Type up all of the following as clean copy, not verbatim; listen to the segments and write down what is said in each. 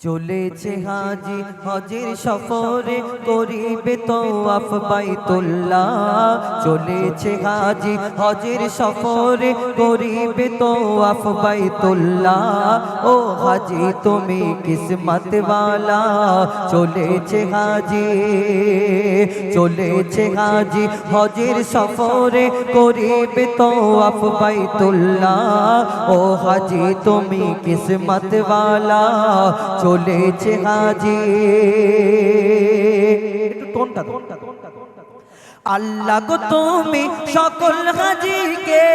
চলেছে হাজি হজের সফরে করিবে তওয়াফ বাইতুল্লাহ। চলেছে হাজি হজের সফরে করিবে তওয়াফ বাইতুল্লাহ। ও হাজি তুমি কিসমত ওয়ালা। চলেছে হাজি, চলেছে হাজি হজের সফরে করিবে তওয়াফ বাইতুল্লাহ। ও হাজি তুমি কিসমত ওয়ালা। চলেছে হাজি, একটু টোনটা আল্লাহ গো তুমি সকল হাজিকে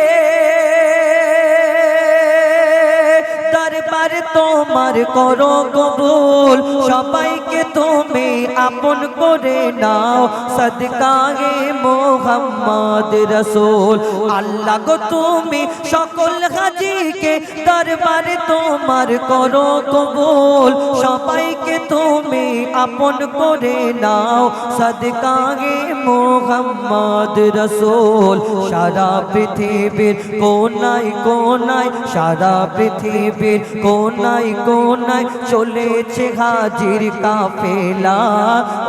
দরবার তোমার করো কবুল। সবাইকে তুমি আপন করে নাও সদকায়ে মুহাম্মদ রাসূল। আল্লাহ গো তুমি সকল হাজিকে দরবার তোমার করো কবুল। সবাইকে তুমি আপন করে নাও সদকায়ে মুহাম্মদ রাসূল। সারা পৃথিবীর কোনায় কোনায়, সারা পৃথিবীর কোনায় কোনায় চলেছে হাজির কাফেলা।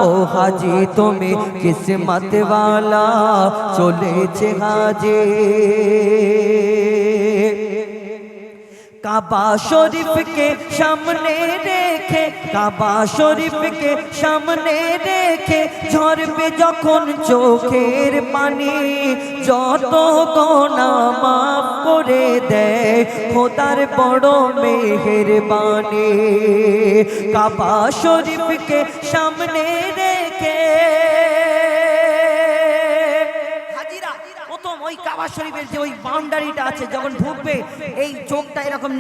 ও হাজি তুমি কিসমত ওয়ালা। চলেছে হাজি কাবা শরীফকে সামনে রেখে, কাবা শরীফকে সামনে রেখে ঝরবে যখন চোখের পানি। যত গুনাহ মাফ করে দেয় খোদার বড় মেহেরবানি। কাবা শরীফকে সামনে রেখে ওই কাবা শরীফের যে ওই বাউন্ডারিটা আছে যখন ঢুকবে এই চোখটা এরকম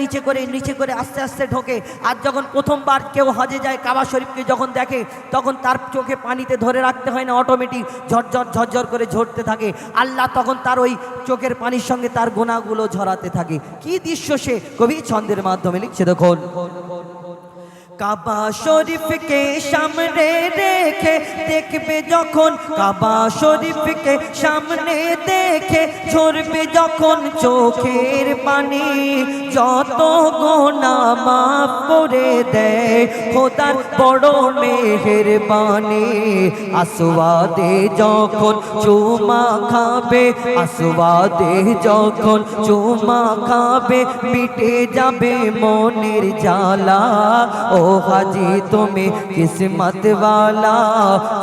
নিচে করে আস্তে আস্তে ঢোকে। আর যখন প্রথমবার কেউ হজে যায় কাবা শরীফকে যখন দেখে তখন তার চোখে পানিতে ধরে রাখতে হয় না, অটোমেটিক ঝরঝর ঝরঝর করে ঝরতে থাকে। আল্লাহ তখন তার ওই চোখের পানির সঙ্গে তার গুনাহগুলো ঝরাতে থাকে। কি দৃশ্য সে কবি ছন্দের মাধ্যমে লিখছে দেখুন। কাবা শরীফকে সামনে রেখে দেখবে যখন, কাবা শরীফকে সামনে দেখে ঝরবে যখন চোখের পানি। যত গুনাহ মাফ করে দেয় খোদার বড় মেহেরবানি। আসওয়াদে যখন চুমা খাবে, আসওয়াদে যখন চুমা খাবে মিটে যাবে মনের জ্বালা। ও হাজি তুমি কিসমত ওয়ালা।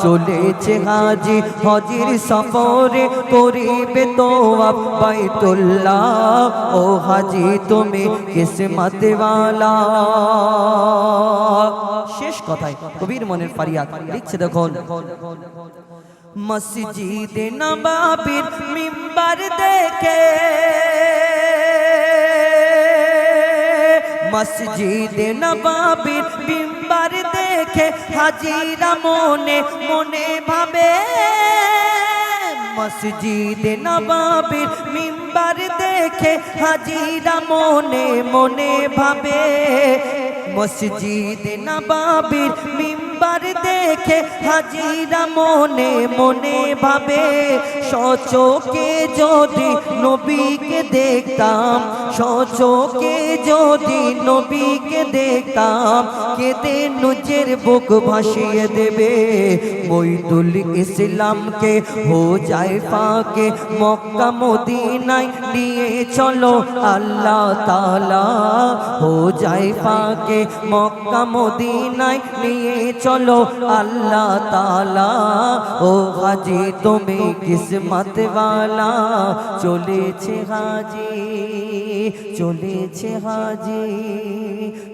চলেছে হাজি হজের সফরে করিবে তওয়াফ বাইতুল্লাহ। ও হাজি তুমি কিসমত ওয়ালা। শেষ কথায় কবির মনের ফারিয়াদ লিখছে দেখুন। মসজিদে নববীর মিম্বার দেখে, মসজিদে নববীর মিম্বার দেখে হাজিরা মনে মনে ভাবে। মসজিদে নববীর মিম্বার দেখে হাজিরা মনে মনে ভাবে। মসজিদে নববীর মিম্বার দেখে হাজিরা মনে মনে ভাবে। সচোখে যদি নবীকে দেখতাম, সচোখে যদি নবীকে দেখতাম কেঁদে নিজের বুক ভাসিয়ে দেবে। মঈদুল ইসলামকে হো যায় ফাঁকে মক্কা মদিনায় নিয়ে চলো আল্লাহ তাআলা। হো যায় ফাঁকে মক্কা মদিনায় নিয়ে চলো আল্লাহ তাআলা। ও হাজি তুমি কিসমত ওয়ালা। চলেছে হাজি, চলেছে হাজি,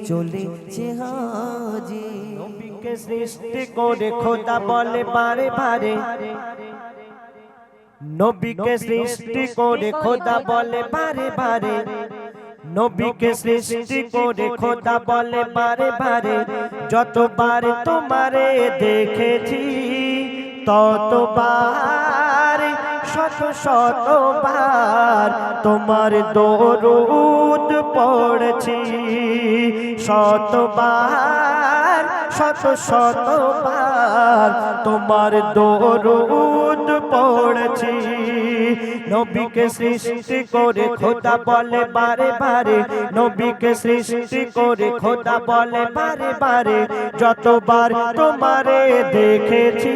চলেছে হাজি। নবীকে সৃষ্টি করে খোদা বলে বারে বারে, নবীকে সৃষ্টি করে খোদা বলে বারে বারে, নবীকে সৃষ্টি করে খোদা বলে বারে বারে। যতবার তোমারে দেখেছি ততবার শত শতবার তোমার দরুদ পড়েছি। শতবার শত শতবার তোমার দরুদ পড়েছি নবীকে সৃষ্টি করে খোদা বলে বারে বারে নবীকে সৃষ্টি করে খোদা বলে বারে বারে যতবার তোমারে দেখেছি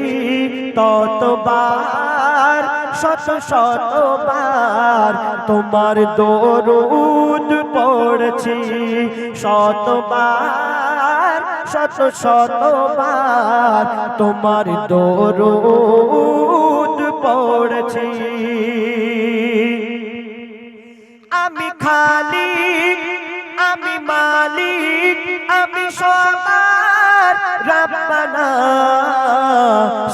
ততবার শত শতবার তোমার দরুদ পড়েছি শতবার শত শতবার তোমার দরুদ পড়েছি আমি খালিক আমি মালিক আমি সবার রব্বানা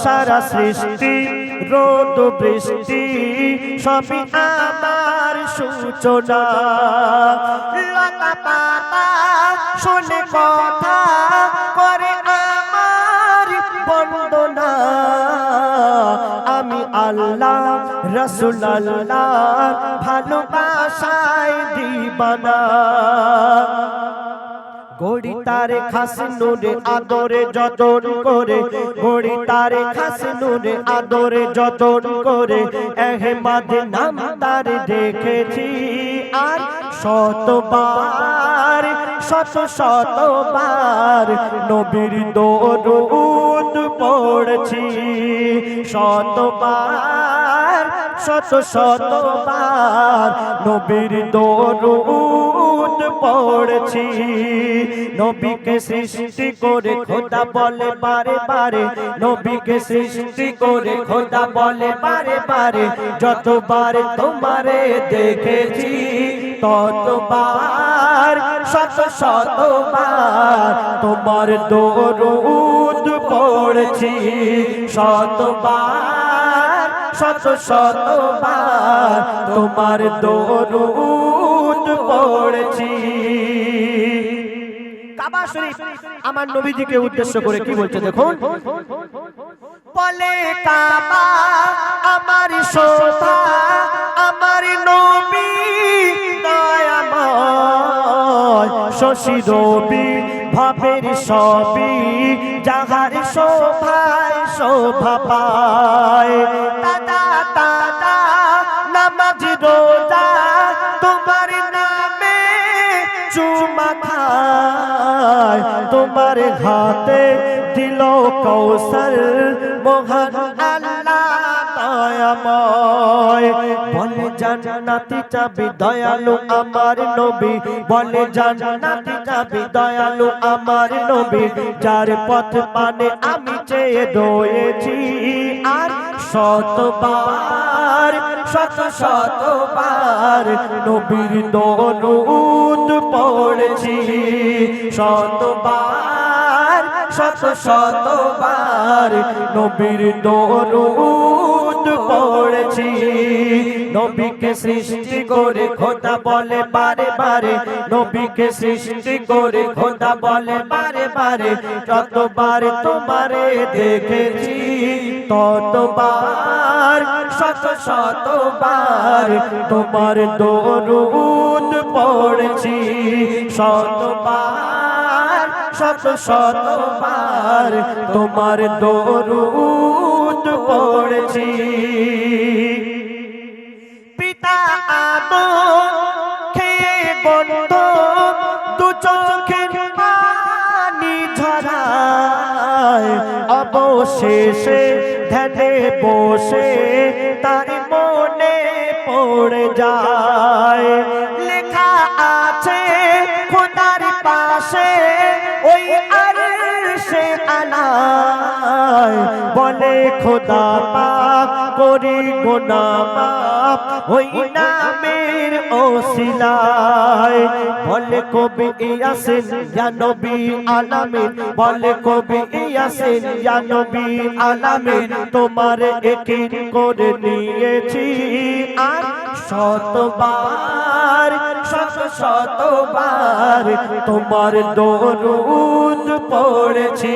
সারা সৃষ্টি রোদ বৃষ্টি সবই আমার সূচনা লতা পাতা শোনে কথা করে আমার বন্দনা আমি আল্লাহ রসুল আল্লাহ ভালোবাসায় দিবানা গড়ি তারে খাস নুরে আদরে যতন করে গড়ি তারে খাস নুরে আদরে যতন করে আহমদ নাম তার দেখেছি আর শতবার শত শতবার নবীর দরুদ পড়েছি শতবার শত শতবার নবীর দরুদ পড়েছি নবীকে সৃষ্টি করে খোদা বলে বারে বারে নবীকে সৃষ্টি করে খোদা বলে বারে বারে যতবার তোমারে দেখেছি ততবার শত শতবার তোমার দরুদ পড়েছি শতবার শত শতবার তোমার দরুদ পড়েছি কাবা শরীফ আমার নবীজিকে উদ্দেশ্য করে কি বলছে দেখুন বলে কাবা আমার শোভা আমার নবী দয়াময় শশী রবি ভাবের সবই যাহার শোভায় শোভা পায় দাদা দাদা নামাজ রোজা তোমার নামে চুমা খায় তোমার হাতে দিল কৌশল মোহন আল্লাহ দয়াময় বলে জান্নাতি চাবি দয়ালু আমার নবী বলে জান্নাতি চাবি দয়ালু আমার নবী যার পথ পানে আমি চেয়ে রয়েছি আর শতবার শত শতবার নবীর দরুদ পড়েছি শতবার শত শতবার নবীর দরুদ পড়েছি নবীকে সৃষ্টি করে খোদা বলে বারে বারে নবীকে সৃষ্টি করে খোদা বলে বারে বারে যতবার তোমারে দেখেছি ততবার শত শতবার তোমার দরুদ পড়েছি শতবার শত শতবার তোমার দরুদ পড়েছি পিতা আদম খেয়ে বন্ধ দু চোখের পানি ঝরায় অবশেষে ধ্যানে বসে তার মনে পড়ে যায় লেখা আছে খোদার পাশে ওই আরশে আলায় বলে খোদা পাক করি গুনাহ মাফ ওই নামের ওসিলায় বলে কবি ইয়াসিন ইয়া নবী আলামিন বলে কবি ইয়াসিন ইয়া নবী আলামিন তোমার একিন করে নিয়েছি আর শতবার শত শতবার তোমার দরুদ পড়েছি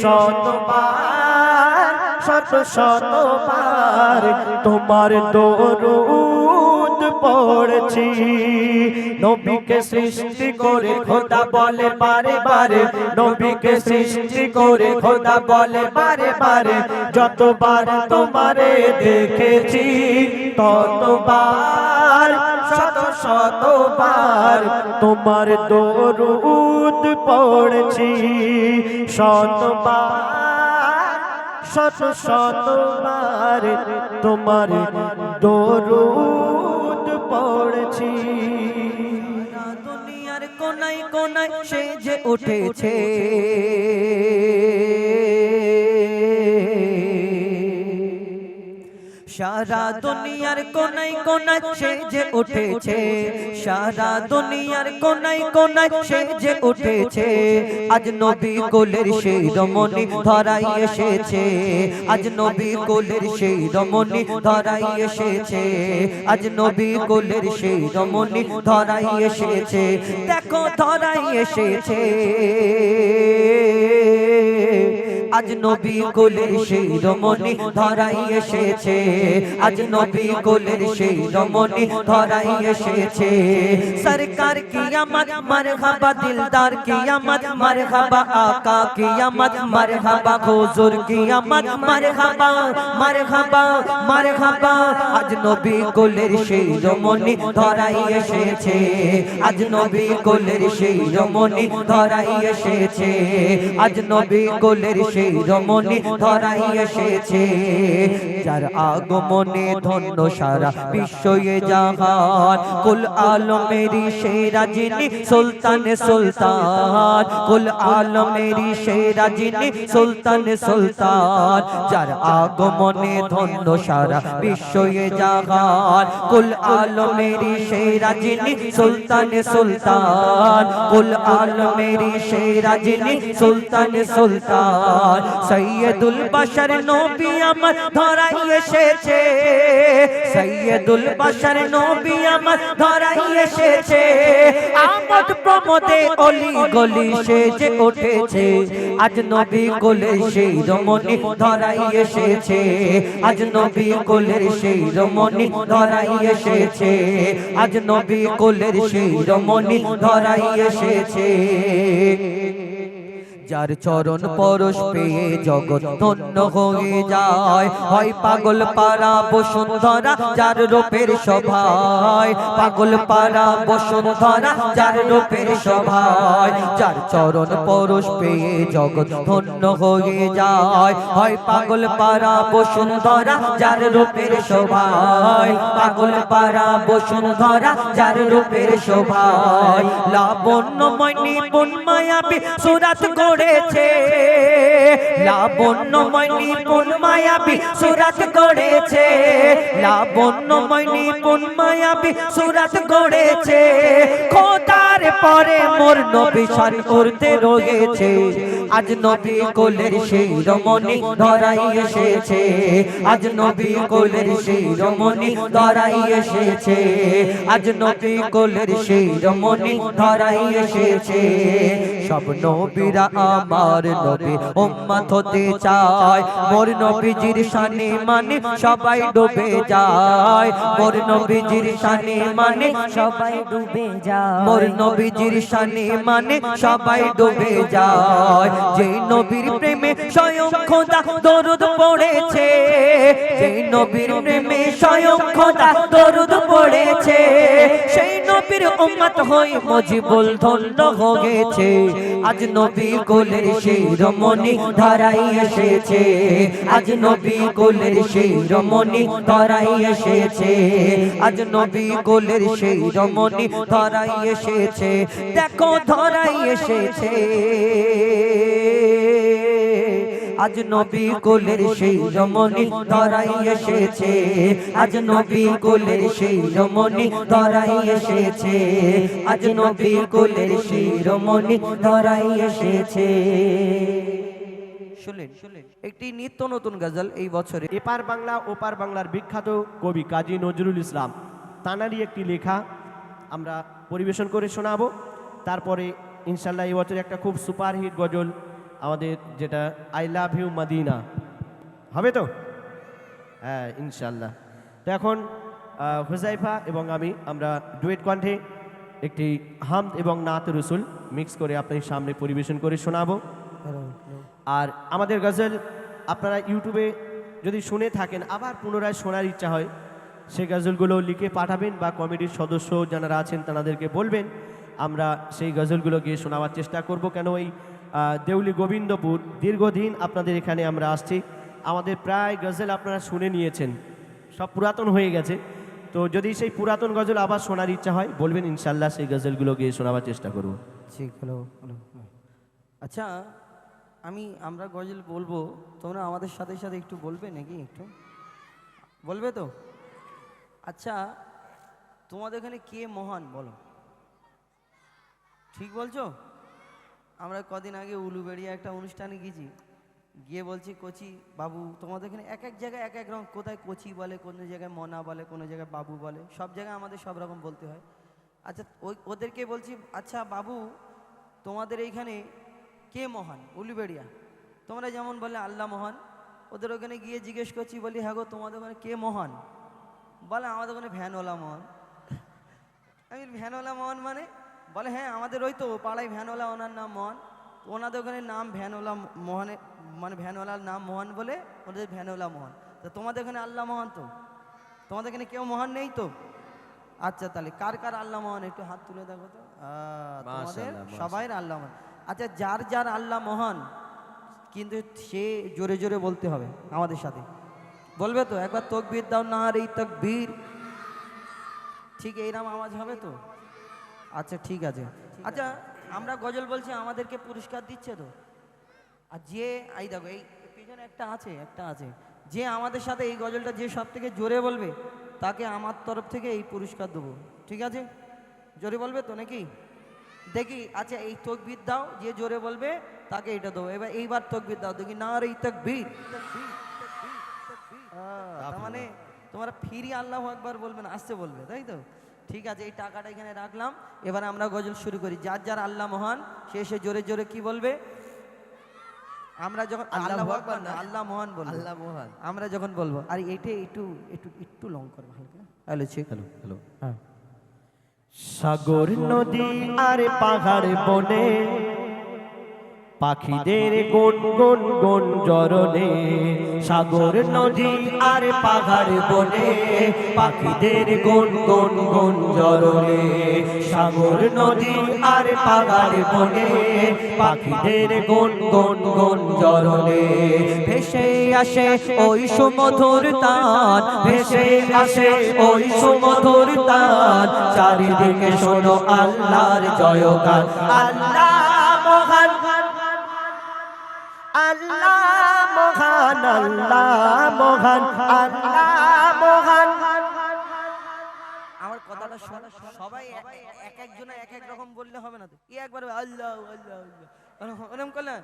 শতবার শত শতবার তোমার দরুদ পড়েছি। নবীকে সৃষ্টি করে খোদা বলে বারে বারে, নবীকে সৃষ্টি করে খোদা বলে বারে বারে, যতবার তোমারে দেখেছি ততবার শত শতবার তোমার দরুদ পড়েছি। শতবার শত শতবার তোমার দরুদ পড়েছি। দুনিয়ার কোনায় কোনায় সে যে উঠেছে, সারা দুনিয়ার কোনায় কোনায় সে যে উঠেছে, সারা দুনিয়ার কোনায় কোনায় সে যে উঠেছে। আজ নবী কোলের সেই রমণী ধরাই এসেছে, আজ নবী কোলের সেই রমণী ধরাই এসেছে, আজ নবী কোলের সেই রমণী ধরাই এসেছে। দেখো ধরাই এসেছে, আজ নবী কোলের সেই রমণী ধরাই এসেছে, আজ নবী কোলের সেই রমণী ধরাই এসেছে। সরকার কিয়ামত মারহাবা, দিলদার কিয়ামত মারহাবা, আকা কিয়ামত মারহাবা, হুজুর কিয়ামত মারহাবা মারহাবা মারহাবা। আজ নবী কোলের সেই রমণী ধরাই এসেছে, আজ নবী কোলের সেই রমণী ধরাই এসেছে, আজ নবী কোলের সেই রমণী ধরাই এসেছে। যার আগমনে ধন্য সারা বিশ্বয়ে জাহান, কুল আলমেরি সেরা যিনি সুলতান সুলতান, কুল আলমেরি সেরা যিনি সুলতান সুলতান। যার আগমনে ধন্য সারা বিশ্বয়ে জাহান, কুল আলমেরি সেরা যিনি সুলতান সুলতান, কুল আলমেরি সেরা যিনি সুলতান সুলতান। সৈয়দুল বাশার নবী আমার ধরাই এসেছে, সৈয়দুল বাশার নবী আমার ধরাই এসেছে। আমোদ প্রমোদে অলি গলি সেজে উঠেছে, আজ নবী কোলের সেই রমণী ধরাই এসেছে, আজ নবী কোলের সেই রমণী ধরাই এসেছে, আজ নবী কোলের সেই রমণী ধরাই এসেছে। যার চরণ পরশ পেয়ে জগৎ ধন্য হয়ে যায়, হয় পাগল পারা বসুন্ধরা যার রূপের শোভায়, পাগল পারা বসুন্ধরা যার রূপের শোভায়। যার চরণ পরশ পেয়ে জগৎ ধন্য হয়ে যায়, হয় পাগল পারা বসুন্ধরা যার রূপের শোভায়, পাগল পারা বসুন্ধরা যার রূপের শোভায়। লাবণ্যময় নিপুণ মায়াবী সুরাত গড়েছে, লাবণ্যময় নিপুণ মায়াবী সুরাত গড়েছে, লাবণ্যময় নিপুণ মায়াবী সুরাত গড়েছে। খোদার পরে মোর নবী শান করতে রয়েছে, আজ নবী কোলের সেই রমণী ধরাই এসেছে, আজ নবী কোলের সেই রমণী ধরাই এসেছে, আজ নবী কোলের সেই রমণী ধরাই এসেছে। সব নবীরা আমার নবী উম্মত হতে চায়, মোর নবীজির শানে মানে সবাই ডুবে যায়, মোর নবীজির শানে মানে সবাই ডুবে যায়, মোর নবীজির শানে মানে সবাই ডুবে যায়। যেই নবীর প্রেমে স্বয়ং খোদা দরুদ পড়েছে, যেই নবীর প্রেমে স্বয়ং খোদা দরুদ পড়েছে, সেই নবীর উম্মত হয়ে মুজিবুল ধন্য হয়েছে। আজ নবী কোলের সেই রমণী ধরাই এসেছে, আজ নবী কোলের সেই রমণী ধরাই এসেছে, আজ নবী কোলের সেই রমণী ধরাই এসেছে। দেখো ধরাই এসেছে, আজ নবী কোলের সেই রমণী ধরাই এসেছে, আজ নবী কোলের সেই রমণী ধরাই এসেছে, আজ নবী কোলের সেই রমণী ধরাই এসেছে। শুনলেন একটি নিত্য নতুন গজল এই বছরে। এপার বাংলা ওপার বাংলার বিখ্যাত কবি কাজী নজরুল ইসলাম তানারই একটি লেখা আমরা পরিবেশন করে শোনাবো। তারপরে ইনশাল্লাহ এই বছর একটা খুব সুপারহিট গজল আমাদের, যেটা আই লাভ ইউ মদিনা হবে তো, হ্যাঁ ইনশাল্লাহ। তো এখন হুজাইফা এবং আমরা ডুয়েট কণ্ঠে একটি হামদ এবং নাত রসুল মিক্স করে আপনার সামনে পরিবেশন করে শোনাবো। আর আমাদের গজল আপনারা ইউটিউবে যদি শুনে থাকেন আবার পুনরায় শোনার ইচ্ছা হয়, সেই গজলগুলো লিখে পাঠাবেন বা কমিটির সদস্য যারা আছেন তাদেরকে বলবেন, আমরা সেই গজলগুলো গিয়ে শোনাবার চেষ্টা করব। কেন এই দেউলি গোবিন্দপুর দীর্ঘদিন আপনাদের এখানে আমরা আসছি, আমাদের প্রায় গজল আপনারা শুনে নিয়েছেন, সব পুরাতন হয়ে গেছে। তো যদি সেই পুরাতন গজল আবার শোনার ইচ্ছা হয় বলবেন, ইনশাল্লাহ সেই গজলগুলো গিয়ে শোনাবার চেষ্টা করব। ঠিক, হ্যালো। আচ্ছা, আমরা গজল বলবো, তোমরা আমাদের সাথে সাথে একটু বলবে নাকি? একটু বলবে তো? আচ্ছা, তোমাদের এখানে কে মহান বলো? ঠিক বলছো? আমরা কদিন আগে উলুবেড়িয়া একটা অনুষ্ঠানে গেছি, গিয়ে বলছি কচি বাবু, তোমাদের এখানে এক এক জায়গায় এক এক রকম, কোথায় কচি বলে, কোনো জায়গায় মনা বলে, কোনো জায়গায় বাবু বলে, সব জায়গায় আমাদের সব রকম বলতে হয়। আচ্ছা, ওদেরকে বলছি, আচ্ছা বাবু, তোমাদের এইখানে কে মহান? উলুবেড়িয়া তোমরা যেমন বলে আল্লাহ মহান, ওদের ওখানে গিয়ে জিজ্ঞেস করছি, বলি হ্যাঁ গো তোমাদের ওখানে কে মহান? বলে আমাদের ওখানে ভ্যানওয়ালা মহান। আমি ভ্যানওয়ালা মহান মানে? বলে হ্যাঁ আমাদের ওই তো পাড়ায় ভ্যানওয়ালা, ওনার নাম মহান, ওনাদের ওখানে নাম ভ্যানওয়ালা মহানে, মানে ভ্যানওয়ালার নাম মহান বলে ওদের ভ্যানওয়ালা মহান। তো তোমাদের এখানে আল্লাহ মহান তো? তোমাদের এখানে কেউ মহান নেই তো? আচ্ছা, তাহলে কার কার আল্লাহ মহান একটু হাত তুলে দেখো তো। তোমাদের সবাই আল্লাহ মহান। আচ্ছা, যার যার আল্লাহ মহান, কিন্তু সে জোরে জোরে বলতে হবে আমাদের সাথে, বলবে তো? একবার তাকবীর দাও, না রে তাকবীর, ঠিক এইরকম আওয়াজ হবে তো? আচ্ছা ঠিক আছে। আচ্ছা, আমরা গজল বলছি, আমাদেরকে পুরস্কার দিচ্ছে তো? আর যে এই দেখো এই পিছনে একটা আছে, যে আমাদের সাথে এই গজলটা যে সব থেকে জোরে বলবে তাকে আমার তরফ থেকে এই পুরস্কার দেবো, ঠিক আছে? জোরে বলবে তো নাকি? দেখি। আচ্ছা, এই তাকবীর দাও, যে জোরে বলবে তাকে এটা দেবো। এইবার তাকবীর দাও দেখি, না রে তাকবীর। তার মানে তোমরা ফিরি আল্লাহু আকবার বলবে না, আসতে বলবে, তাই তো? ঠিক আছে, এই টাকাটা এখানে রাখলাম। এবার আমরা গজল শুরু করি। যার যার আল্লাহ মহান সে সে জোরে জোরে কি বলবে? আমরা যখন আল্লাহু আকবার না, আল্লাহ মহান বলবো, আল্লাহ মহান আমরা যখন বলবো। আর এটা একটু একটু একটু লং করবো হালকা। হ্যালো, ঠিক, হ্যালো। হ্যাঁ। সাগর নদী আর পাহাড় বনে পাখিদের গুন গুন গুন জরনে, সাগর নদী আর পাহাড় বনে পাখিদের গুন গুন গুন জরনে, সাগর নদী আর পাহাড় বনে পাখিদের গুন গুন গুন জরনে, ভেসে আসে ওই সুমধুর তান, ভেসে আসে ওই সুমধুর তান, চারিদিকে শোনো আল্লাহর জয়গান। আল্লাহ মহান, আল্লাহ মহান, আল্লাহ মহান, আল্লাহ মহান। আমার কথাটা সবাই এক একজনে এক এক রকম বললে হবে না তো? একবার আল্লাহ আল্লাহ আল্লাহ ওরকম করলে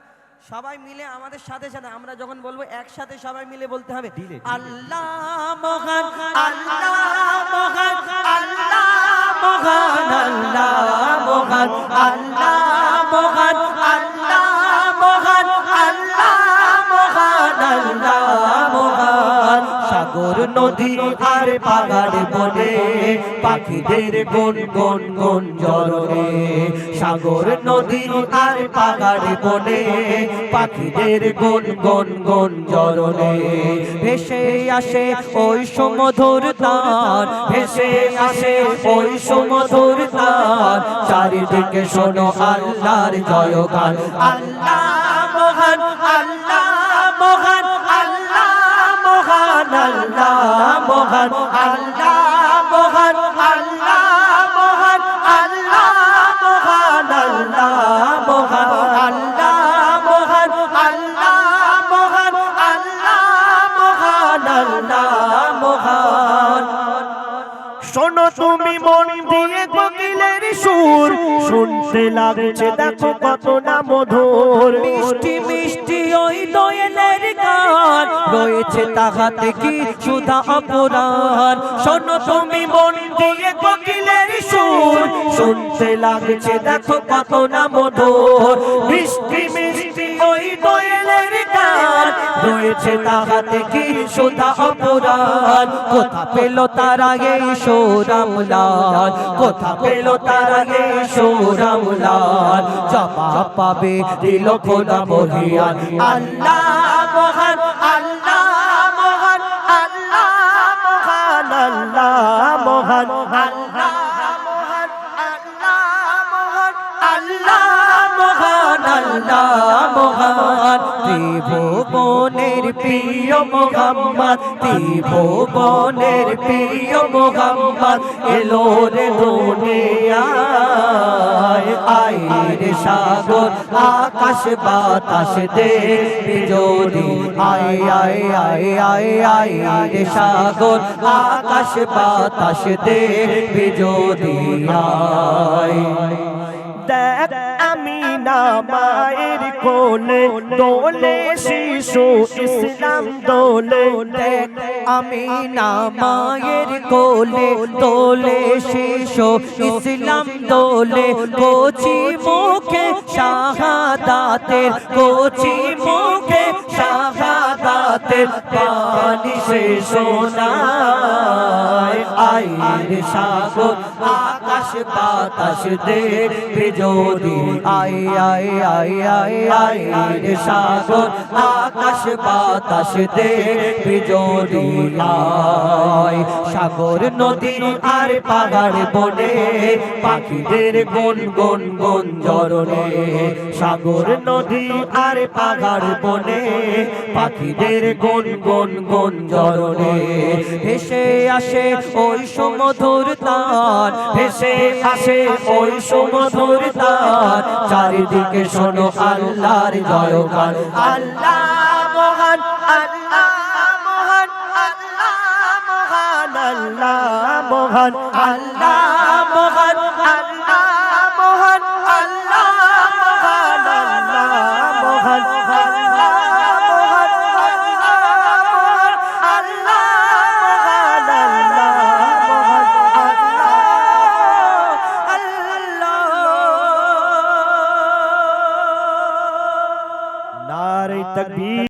সবাই মিলে আমাদের সাথে সাথে আমরা যখন বলবো একসাথে সবাই মিলে বলতে হবে, আল্লাহ মহান, আল্লাহ মহান, আল্লাহ মহান, আল্লাহ মহান, আল্লাহ মহান, আল্লাহ মহান, আল্লাহ মহান, আল্লাহ মহান। সাগর নদী আর পাহাড় বনে পাখিদের গুন গুন গুন জরনে, সাগর নদী আর পাহাড় বনে পাখিদের গুন গুন গুন জরনে, ভেসে আসে ওই সুমধুর তান, ভেসে আসে ওই সুমধুর তান, চারিদিকে শোনো আল্লাহর জয়গান। আল্লাহ মহান, আল্লাহ মহান, আল্লাহ মহান, আল্লাহ মহান, আল্লাহ মহান, আল্লাহ মহান, আল্লাহ মহান, আল্লাহ মহান, আল্লাহ মহান, আল্লাহ মহান, আল্লাহ মহান, আল্লাহ মহান। শোনো তুমি মন দিয়ে কোকিলের সুর, শুনতে লাগছে দেখো কত না মধুর, মিষ্টি মিষ্টি ওই দোয়েলের গান, রয়েছে তাহাতে কি সুধা অপরাণ। শোনো তুমি মন দিয়ে কোকিলের সুর, শুনতে লাগছে দেখো কত না মধুর, মিষ্টি মিষ্টি ওই দোয়েলের গান, রয়েছে তাহাতে কি সুধা অপরাধ কোথা পেল তারা এই সোরামলাল কোথা পেল তারা এই সোরামলাল জবাব পাবে দিল খোদা বহিয়ান আল্লাহ মহান আল্লাহ মহান আল্লাহ মহান আল্লাহ মহান আল্লাহ মহান আল্লাহ মহান আল্লাহ মহান ত্রিভুবনের প্রিয় মোহাম্মদ ত্রিভুবনের প্রিয় মোহাম্মদ এলো রে দুনিয়ায় আইর সাগর আকাশ বাতাস দেখবি যদি আয় আয় আয় আয় আয় রে সাগর আকাশ বাতাস দেখবি যদি আয় দেখ আমিনা মায়ের কোলে দোলে শিশু ইসলাম দোলে দেখ আমিনা মায়ের কোলে দোলে শিশু ইসলাম দোলে কচি মুখে শাহাদাতের কচি মুখে শাহাদাতের পানি সে সোনায় আইর সাগর আকাশ বাতাস দেখবি যদি আয় আয় আয় আয় আয় রে সাগর আকাশ বাতাস দেখবি যদি আয় সাগর নদী আর পাহাড় বনে পাখিদের গুন গুন গুন জরনে সাগর নদী আর পাহাড় বনে পাখিদের গুন গুন গুন জরনে ভেসে আসে ওই সমুদ্র তার ভেসে আসে ওই সমুদ্র তার চারিদিকে শোনো আল্লাহর জয়গান আল্লাহ মহান আল্লাহ মহান আল্লাহ মহান আল্লাহ মহান আল্লাহ মহান আল্লাহ মহান আল্লাহ মহান আল্লাহ মহান नारे तकबीर।